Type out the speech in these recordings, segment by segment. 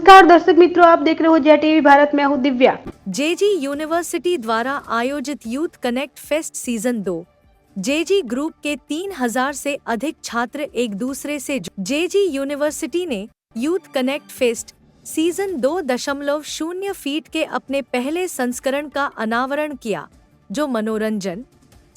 नमस्कार दर्शक मित्रों, आप देख रहे हो जय टीवी भारत। मैं हूं दिव्या। जेजी यूनिवर्सिटी द्वारा आयोजित यूथ कनेक्ट फेस्ट सीजन 2। जेजी ग्रुप के 3000 से अधिक छात्र एक दूसरे से जेजी यूनिवर्सिटी ने youth connect fest season 2.0 feet के अपने पहले संस्करण का अनावरण किया, जो मनोरंजन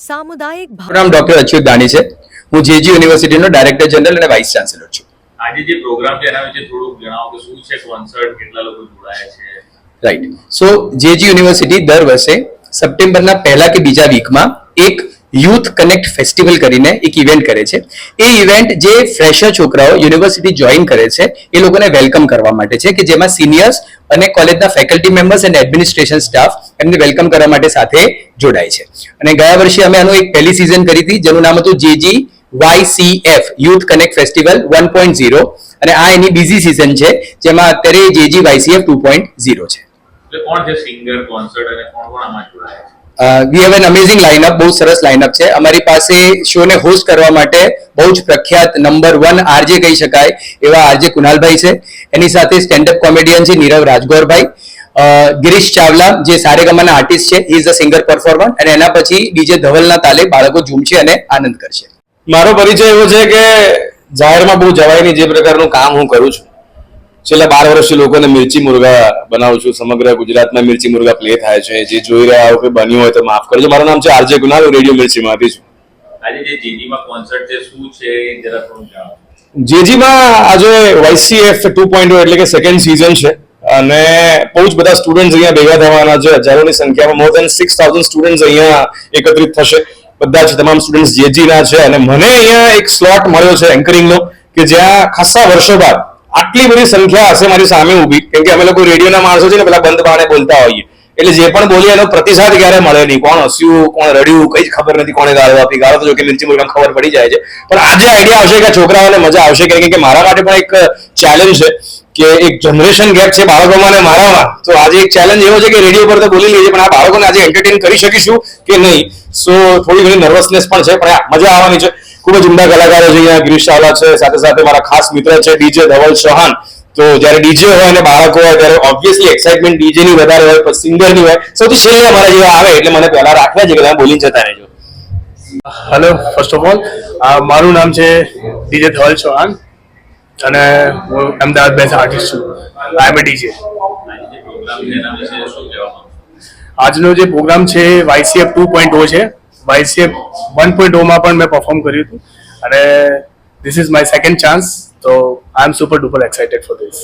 सामुदायिक नाम डॉक्टर अच्युत दाणी છે। હું જેજી યુનિવર્સિટીનો ડાયરેક્ટર જનરલ અને વાઇસ ચાન્સેલર છું। આજે જે પ્રોગ્રામ છે એના વિશે થોડું જણાવો કે શું છે કોન્સર્ટ, કેટલા લોકો જોડાયા છે? રાઈટ। સો જેજી યુનિવર્સિટી દર વર્ષે સપ્ટેમ્બરના પહેલા કે બીજા વીકમાં એક યુથ કનેક્ટ ફેસ્ટિવલ કરીને એક ઇવેન્ટ કરે છે। એ ઇવેન્ટ જે ફ્રેશર છોકરાઓ યુનિવર્સિટી જોઈન કરે છે એ લોકોને વેલકમ કરવા માટે છે, કે જેમાં સિનિયર્સ અને કોલેજના ફેકલ્ટી મેમ્બર્સ અને એડમિનિસ્ટ્રેશન સ્ટાફ એમને વેલકમ કરવા માટે સાથે જોડાય છે। અને ગયા વર્ષે અમે આનું એક પહેલી સિઝન કરી હતી, જેનું નામ હતું JG YCF youth connect festival 1.0, અને આ એની બીજી સિઝન છે, જેમાં અત્યારે જેજી YCF 2.0 છે। એટલે કોણ છે સિંગર, કોન્સર્ટ અને કોણ કોણ આમાં જોડાયા છે? We have an amazing line-up, બહુ સરસ લાઇનઅપ છે। અમારી પાસે શોને હોસ્ટ કરવા માટે બહુ જ પ્રખ્યાત નંબર 1 આરજે કહી શકાય એવા આરજે કુનાલભાઈ છે। એની સાથે સ્ટેન્ડઅપ કોમેડિયન છે નીરવ રાજગોરભાઈ, ગિરીશ ચાવલા જે સારેગામાના આર્ટિસ્ટ છે, he is a singer performer, અને એના પછી ડીજે ધવલના તાલે બાળકો ઝૂમશે અને આનંદ કરશે। મારો પરિચય એવો છે કે જાહેરમાં બહુ જવાયની જે પ્રકારનું કામ હું કરું છું, છેલ્લા 12 વર્ષથી લોકોને મિર્ચી મુર્ગા બનાવું છું। સમગ્ર ગુજરાતમાં મિર્ચી મુર્ગા પ્લે થાય છે। જે જોઈ રહ્યા હો કે બન્યું હોય તો માફ કરજો। મારું નામ છે આરજે કુનાલ, હું રેડિયો મિર્ચીમાંથી છું। આજે જે જેજીમાં કોન્સર્ટ છે શું છે એ જરા થોડું જણાવો। જેજીમાં આજે YCF 2.0 એટલે કે સેકન્ડ સિઝન છે, અને બહુ જ બધા સ્ટુડન્ટ્સ અહીંયા ભેગા થવાના છે। હજારોની સંખ્યામાં મોર દેન 6000 સ્ટુડન્ટ્સ અહીંયા એકત્રિત થશે। બધા જ તમામ સ્ટુડન્ટ્સ જેજીના છે, અને મને અહીંયા એક સ્લોટ મળ્યો છે એન્કરિંગનો, કે જ્યાં ખાસા વર્ષો બાદ આટલી બધી સંખ્યા હશે મારી સામે ઊભી, કેમ કે અમે લોકો રેડિયોના માણસો છે ને, પેલા બંધ બાણે બોલતા હોઈએ, એટલે જે પણ બોલીએ એનો પ્રતિસાદ ક્યારે મળે નહીં, કોણ હસ્યું કોણ રડ્યું કઈ જ ખબર નથી, કોણે ગાળો આપી। ગાળો તો જો કે મિર્ચી મુર્ગામાં ખબર પડી જાય છે, પણ આજે આઈડિયા આવશે કે છોકરાઓને મજા આવશે, કેમ કે મારા માટે પણ એક ચેલેન્જ છે કે એક જનરેશન ગેપ છે બાળકોમાં અને મારામાં। તો આજે એક ચેલેન્જ એવો છે કે રેડિયો પર તો બોલી લઈએ, પણ આ બાળકોને આજે એન્ટરટેન કરી શકીશું કે નહીં, સો થોડી ઘણી નર્વસનેસ પણ છે, પણ મજા આવવાની છે। ખૂબ જ ઉમદા કલાકારો છે અહીંયા, ગિરીશ ચાવલા છે, સાથે સાથે મારા ખાસ મિત્ર છે ડીજે ધવલ ચૌહાણ। તો જ્યારે ડીજે હોય અને બાળકો હોય ત્યારે ઓબ્વિયસલી એક્સાઇટમેન્ટ ડીજે ની વધારે હોય, પણ સિંગર ની હોય। સૌથી છેલ્લે મારા જેવા આવે એટલે મને પહેલા રાખવા છે કે તમે બોલીને જતા રહેજો। હેલો, ફર્સ્ટ ઓફ ઓલ મારું નામ છે ડીજે ધવલ ચૌહાણ, અને હું અમદાવાદ બેઝ આર્ટિસ્ટ છું। આઈ એમ એ ડીજે। આજનો જે પ્રોગ્રામ છે YCF 2.0 છે। YCF 1.0 માં પણ મેં પરફોર્મ કર્યું હતું, અને this is my second chance, તો I am super duper excited for this.